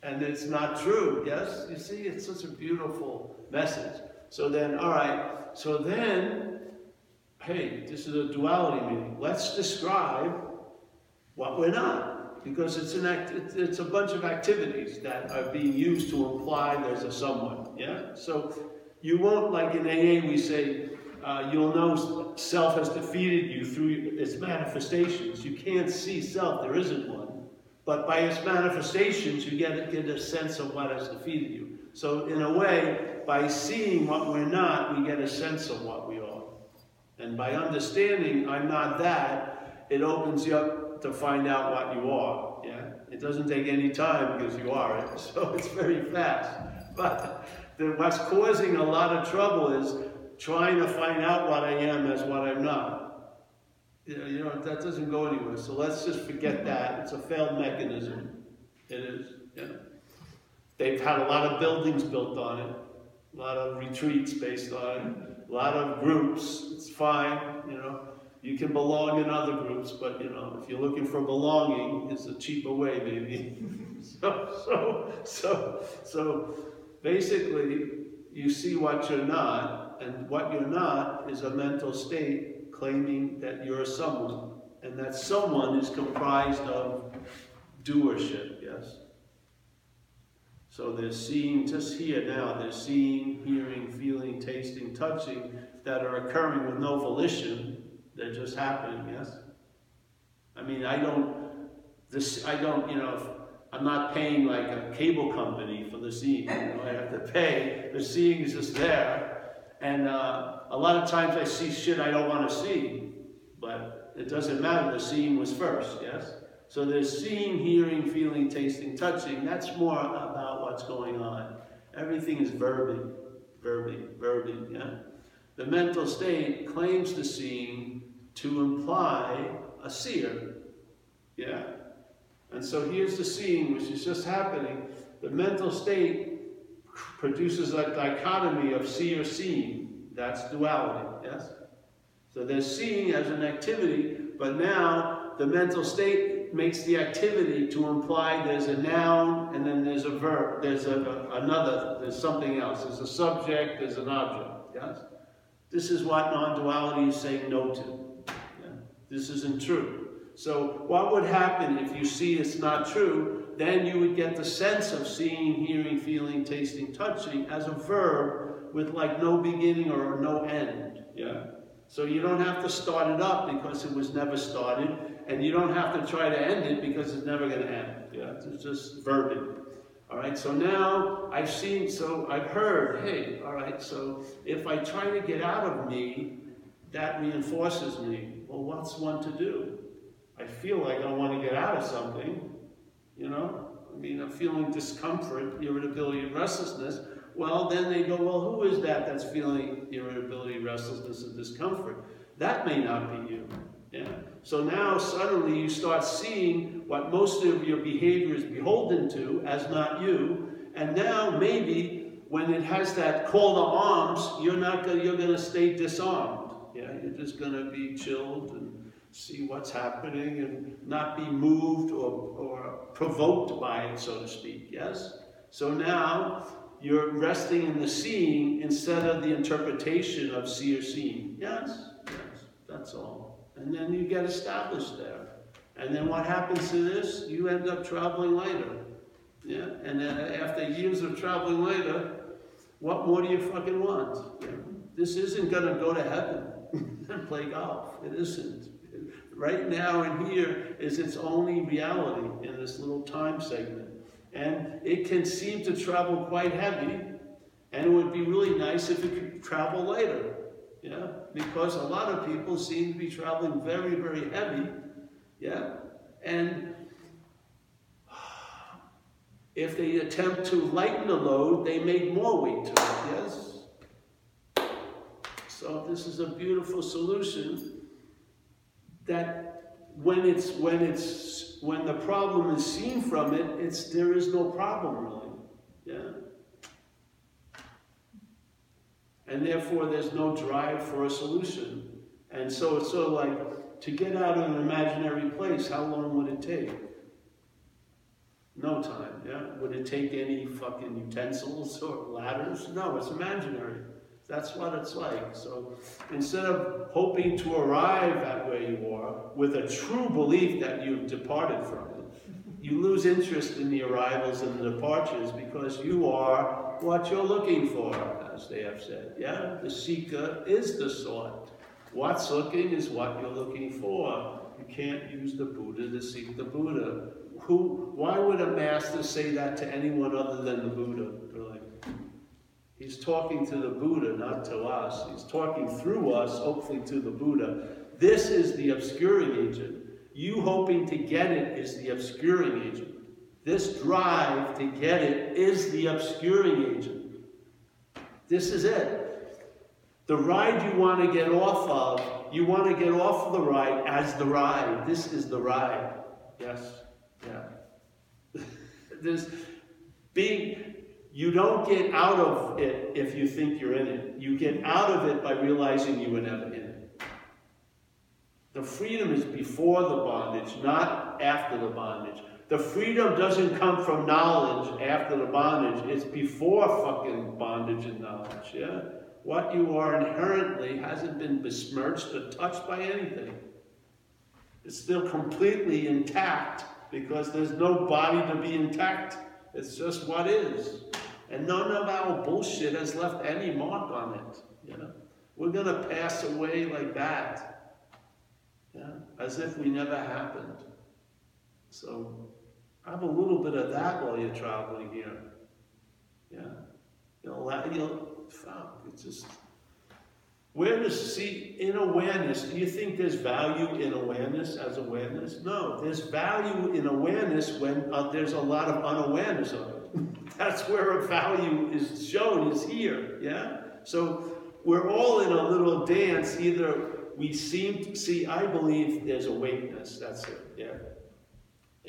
And it's not true, yes? You see, it's such a beautiful message. So then, all right, so then, hey, this is a duality meeting. Let's describe what we're not. Because it's a bunch of activities that are being used to imply there's a someone, yeah? So you won't, like in AA we say, you'll know self has defeated you through its manifestations. You can't see self, there isn't one. But by its manifestations, you get a sense of what has defeated you. So in a way, by seeing what we're not, we get a sense of what we are. And by understanding I'm not that, it opens you up to find out what you are. Yeah? It doesn't take any time because you are it. So it's very fast. But what's causing a lot of trouble is trying to find out what I am as what I'm not. You know, that doesn't go anywhere. So let's just forget that. It's a failed mechanism. It is. Yeah. They've had a lot of buildings built on it, a lot of retreats based on it, a lot of groups. It's fine, you know. You can belong in other groups, but you know, if you're looking for belonging, it's a cheaper way, maybe. So basically, you see what you're not, and what you're not is a mental state claiming that you're someone, and that someone is comprised of doership, yes? So they're seeing, just here now, they're seeing, hearing, feeling, tasting, touching that are occurring with no volition. They're just happening, yes? I mean, I'm not paying like a cable company for the seeing. I have to pay. The seeing is just there. And a lot of times I see shit I don't want to see. But it doesn't matter. The seeing was first, yes? So there's seeing, hearing, feeling, tasting, touching. That's more about what's going on. Everything is verbing, yeah? The mental state claims the seeing to imply a seer, yeah? And so here's the seeing, which is just happening. The mental state produces a dichotomy of seer-seeing. That's duality, yes? So there's seeing as an activity, but now the mental state makes the activity to imply there's a noun, and then there's a verb, there's there's something else. There's a subject, there's an object, yes? This is what non-duality is saying no to. Yeah? This isn't true. So what would happen if you see it's not true? Then you would get the sense of seeing, hearing, feeling, tasting, touching as a verb with like no beginning or no end. Yeah? So you don't have to start it up because it was never started, and you don't have to try to end it because it's never going to end. Yeah? It's just verbing. All right, so now I've heard, hey, all right, so if I try to get out of me, that reinforces me. Well, what's one to do? I feel like I want to get out of something, you know? I mean, I'm feeling discomfort, irritability, and restlessness. Well, then they go, well, who is that that's feeling irritability, restlessness, and discomfort? That may not be you. Yeah? So now suddenly you start seeing what most of your behavior is beholden to as not you, and now maybe when it has that call to arms, you're going to stay disarmed. Yeah? You're just going to be chilled and see what's happening and not be moved or provoked by it, so to speak, yes? So now you're resting in the seeing instead of the interpretation of seeing. Yes? Yes, that's all. And then you get established there. And then what happens to this? You end up traveling later. Yeah? And then after years of traveling later, what more do you fucking want? Yeah? This isn't going to go to heaven and play golf. It isn't. Right now and here is its only reality in this little time segment. And it can seem to travel quite heavy, and it would be really nice if it could travel later. Yeah? Because a lot of people seem to be traveling very, very heavy. Yeah? And if they attempt to lighten the load, they make more weight to it. Yes? So this is a beautiful solution. That when the problem is seen from it, there is no problem really, yeah. And therefore, there's no drive for a solution. And so it's sort of like to get out of an imaginary place. How long would it take? No time, yeah. Would it take any fucking utensils or ladders? No, it's imaginary. That's what it's like. So instead of hoping to arrive at where you are with a true belief that you've departed from it, you lose interest in the arrivals and the departures because you are what you're looking for, as they have said. Yeah, the seeker is the sought. What's looking is what you're looking for. You can't use the Buddha to seek the Buddha. Why would a master say that to anyone other than the Buddha? Really? He's talking to the Buddha, not to us. He's talking through us, hopefully to the Buddha. This is the obscuring agent. You hoping to get it is the obscuring agent. This drive to get it is the obscuring agent. This is it. The ride you want to get off of, you want to get off of the ride as the ride. This is the ride. Yes? Yeah. You don't get out of it if you think you're in it. You get out of it by realizing you were never in it. The freedom is before the bondage, not after the bondage. The freedom doesn't come from knowledge after the bondage. It's before fucking bondage and knowledge, yeah? What you are inherently hasn't been besmirched or touched by anything. It's still completely intact because there's no body to be intact. It's just what is. And none of our bullshit has left any mark on it, you know? We're going to pass away like that, yeah? As if we never happened. So, have a little bit of that while you're traveling here. Yeah. Fuck, it's just, awareness, see, in awareness, do you think there's value in awareness as awareness? No, there's value in awareness when there's a lot of unawareness of it. That's where a value is shown, is here, yeah? So, we're all in a little dance, either we seem to see, I believe there's awakeness, that's it, yeah?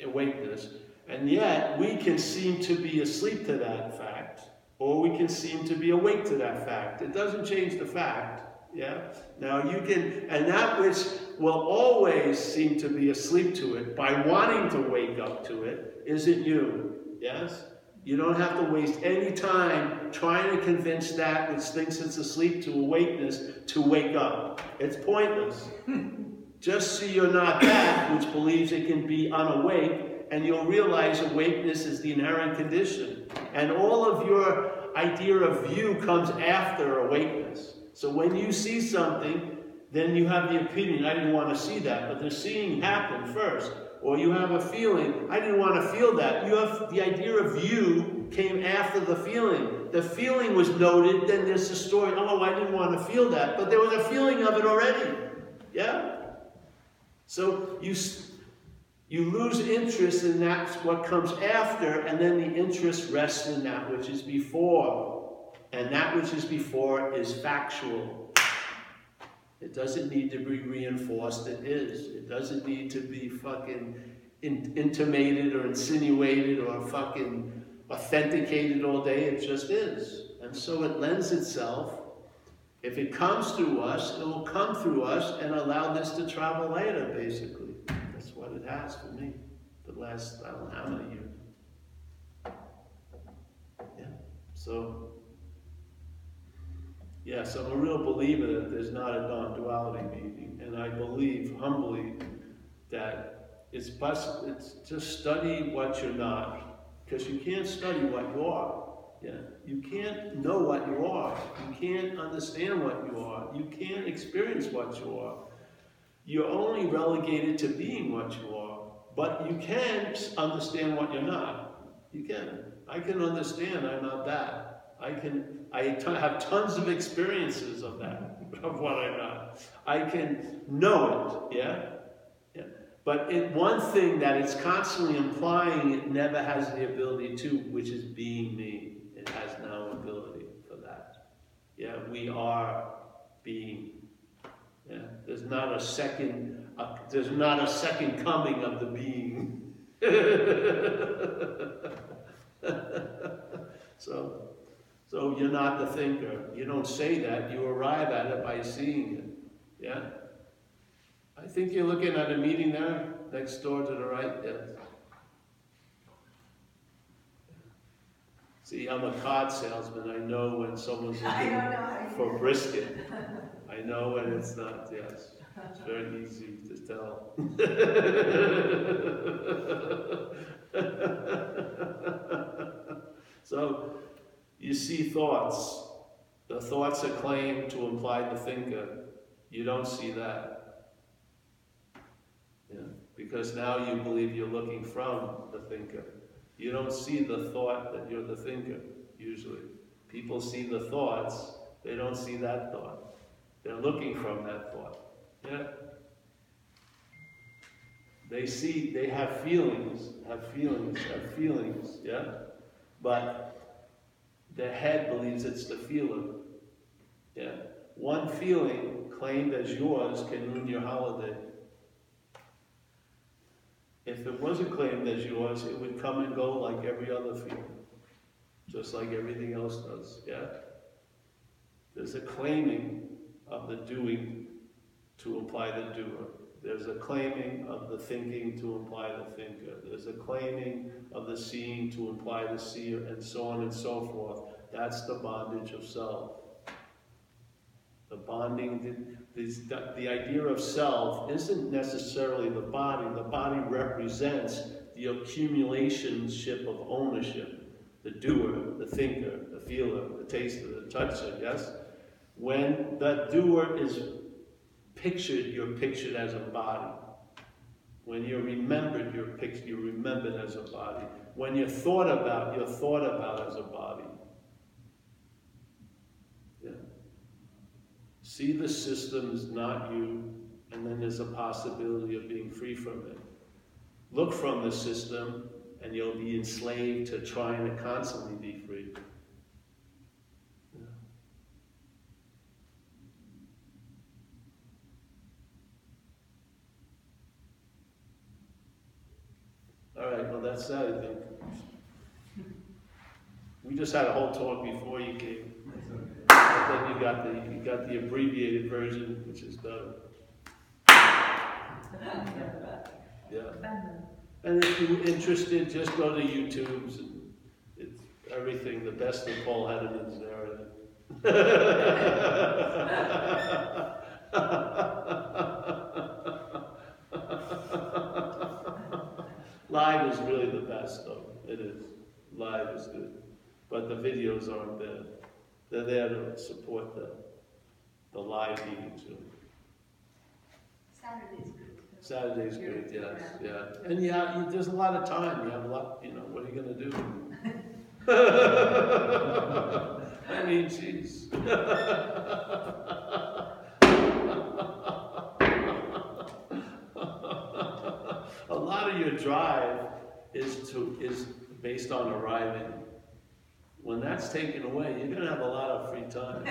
Awakeness. And yet, we can seem to be asleep to that fact, or we can seem to be awake to that fact. It doesn't change the fact, yeah? Now you can, and that which will always seem to be asleep to it, by wanting to wake up to it, isn't you, yes? You don't have to waste any time trying to convince that which thinks it's asleep to awakeness to wake up. It's pointless. Just so you're not that which believes it can be unawake, and you'll realize awakeness is the inherent condition. And all of your idea of view comes after awakeness. So when you see something, then you have the opinion, I didn't want to see that, but the seeing happened first. Or you have a feeling, I didn't want to feel that. You have the idea of you came after the feeling. The feeling was noted, then there's the story, oh, I didn't want to feel that. But there was a feeling of it already. Yeah? So you lose interest in that, what comes after, and then the interest rests in that which is before. And that which is before is factual. It doesn't need to be reinforced, it is. It doesn't need to be fucking intimated or insinuated or fucking authenticated all day, it just is. And so it lends itself. If it comes through us, it will come through us and allow this to travel later, basically. That's what it has for me, the last, I don't know how many years. Yeah, so, yes, I'm a real believer that there's not a non-duality meeting, and I believe humbly that it's just study what you're not, because you can't study what you are. Yeah, you can't know what you are. You can't understand what you are. You can't experience what you are. You're only relegated to being what you are, but you can understand what you're not. You can. I can understand I'm not that. I have tons of experiences of that, of what I'm not. I can know it, yeah? Yeah. But one thing that it's constantly implying it never has the ability to, which is being me. It has no ability for that. Yeah, we are being. Yeah, there's not a second coming of the being. So you're not the thinker. You don't say that. You arrive at it by seeing it. Yeah. I think you're looking at a meeting there next door to the right. Yes. See, I'm a card salesman. I know when someone's looking for brisket. I know when it's not, yes. It's very easy to tell. So, you see thoughts. The thoughts are claimed to imply the thinker. You don't see that. Yeah? Because now you believe you're looking from the thinker. You don't see the thought that you're the thinker, usually. People see the thoughts, they don't see that thought. They're looking from that thought. Yeah? They have feelings, yeah? But the head believes it's the feeler. Yeah? One feeling claimed as yours can ruin your holiday. If it wasn't claimed as yours, it would come and go like every other feeling. Just like everything else does, yeah? There's a claiming of the doing to imply the doer. There's a claiming of the thinking to imply the thinker. There's a claiming of the seeing to imply the seer, and so on and so forth. That's the bondage of self. The bonding, the idea of self isn't necessarily the body. The body represents the accumulationship of ownership. The doer, the thinker, the feeler, the taster, the toucher, yes? When the doer is pictured, you're pictured as a body. When you're remembered, you're remembered as a body. When you're thought about as a body. Yeah. See the system is not you, and then there's a possibility of being free from it. Look from the system, and you'll be enslaved to trying to constantly be free. Yeah. All right, well that's that, I think. We just had a whole talk before you came. But then you got the abbreviated version, which is better. Yeah. And if you're interested, just go to YouTube's and it's everything. The best of Paul Hedderman's there. Live is really the best, though. It is. Live is good. But the videos aren't bad. They're there to support the live meetings. Saturday's good. Saturday's great, yes, yeah. And yeah, there's a lot of time. You have a lot, what are you going to do? I mean, jeez. A lot of your drive is based on arriving. When that's taken away, you're going to have a lot of free time.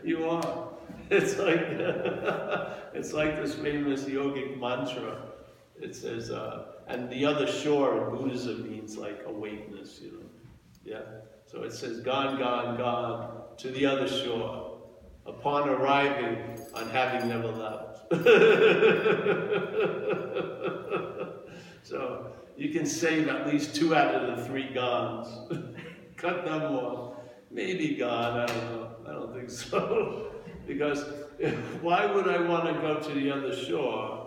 You are. It's like this famous yogic mantra. It says, and the other shore in Buddhism means like awakeness, Yeah. So it says, gone, gone, gone, to the other shore, upon arriving on having never left. So you can save at least 2 out of the 3 gones. Cut them off. Maybe gone, I don't know. I don't think so. Because why would I want to go to the other shore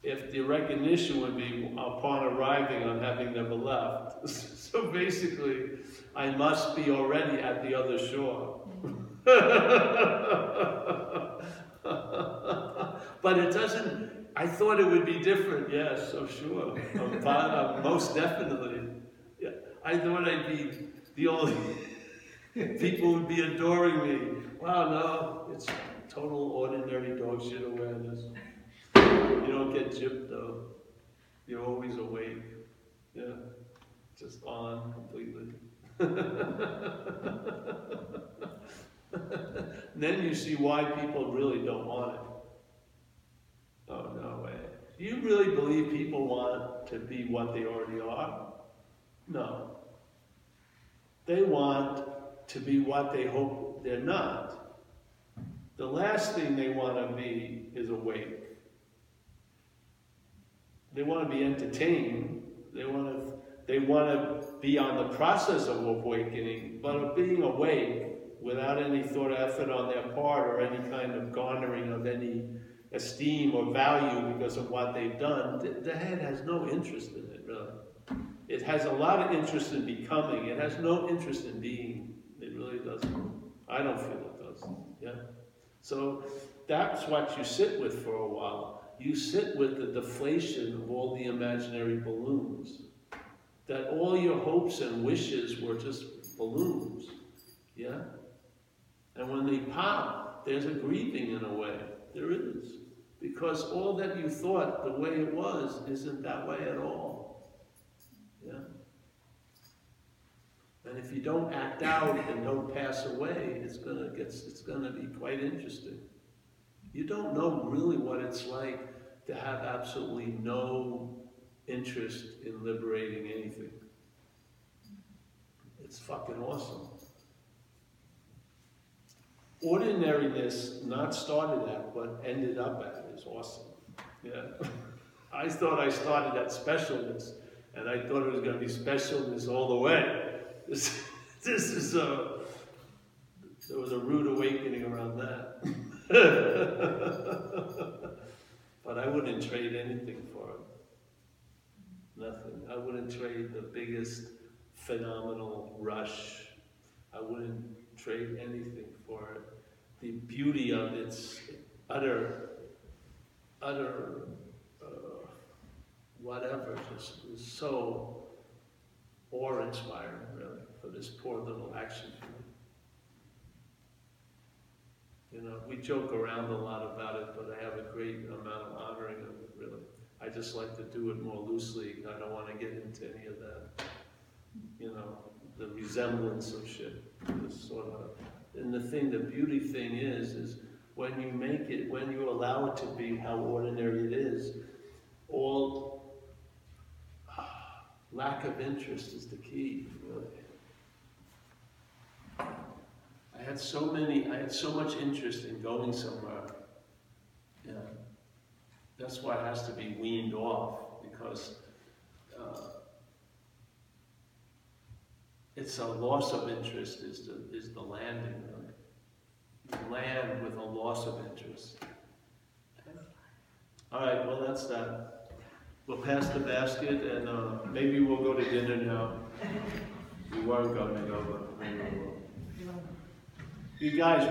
if the recognition would be upon arriving on having never left? So basically, I must be already at the other shore. But it doesn't, I thought it would be different, yes, so sure. Most definitely. Yeah, I thought I'd be the only, people would be adoring me. Wow, no, it's total ordinary dog shit awareness. You don't get gypped though. You're always awake. Yeah, just on completely. Then you see why people really don't want it. Oh, no way. Do you really believe people want to be what they already are? No. They want to be what they hope they're not. The last thing they want to be is awake. They want to be entertained. They want to be on the process of awakening, but of being awake without any thought or effort on their part or any kind of garnering of any esteem or value because of what they've done, the head has no interest in it, really. It has a lot of interest in becoming. It has no interest in being. It really doesn't. I don't feel it does. Yeah. So that's what you sit with for a while. You sit with the deflation of all the imaginary balloons. That all your hopes and wishes were just balloons. Yeah? And when they pop, there's a grieving in a way. There is. Because all that you thought the way it was isn't that way at all. Yeah? And if you don't act out and don't pass away, it's gonna be quite interesting. You don't know really what it's like to have absolutely no interest in liberating anything. It's fucking awesome. ordinariness not started at, but ended up at is awesome. Yeah. I thought I started at specialness, and I thought it was going to be specialness all the way. This is there was a rude awakening around that. But I wouldn't trade anything for it. Nothing. I wouldn't trade the biggest phenomenal rush. I wouldn't trade anything for it. The beauty of its utter whatever just was so awe-inspiring, really, for this poor little action figure. You know, we joke around a lot about it, but I have a great amount of honoring of it, really. I just like to do it more loosely. I don't want to get into any of that, you know, the resemblance of shit. This sort of, and the beauty thing is when you make it, when you allow it to be how ordinary it is, all lack of interest is the key, really. I had so much interest in going somewhere. Yeah. That's why it has to be weaned off, because it's a loss of interest is the landing, really. You land with a loss of interest. Okay. All right, well that's that. We'll pass the basket, and maybe we'll go to dinner now. We weren't going to go, but maybe we will. You guys